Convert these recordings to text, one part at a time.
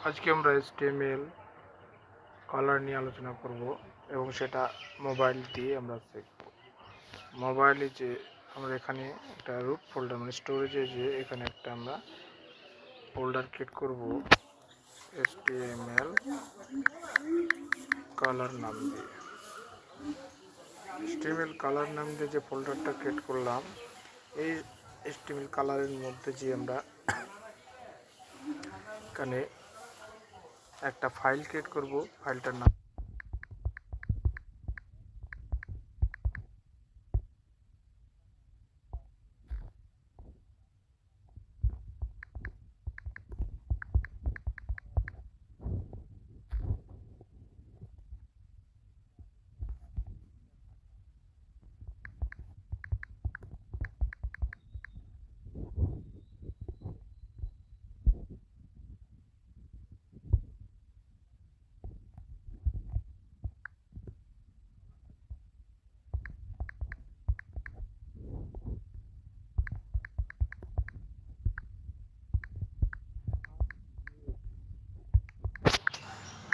আজকে আমরা HTML colour নিয়ে আলোচনা করব এবং সেটা মোবাইল দিয়ে আমরা শিখব। মোবাইলে যে আমরা এখানে একটা রুট ফোল্ডার মানে স্টোরেজে যে এখানে একটা আমরা ফোল্ডার ক্রিয়েট করব HTML কালার নাম দিয়ে। HTML কালার নাম দিয়ে যে ফোল্ডারটা ক্রিয়েট করলাম, এই HTML কালারের মধ্যে যে আমরা এখানে একটা ফাইল ক্রিয়েট করব। ফাইলটার নাম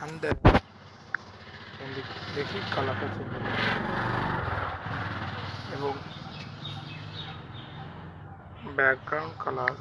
আন্ডার দেখি কালারটা চেঞ্জ এবং ব্যাকগ্রাউন্ড কালার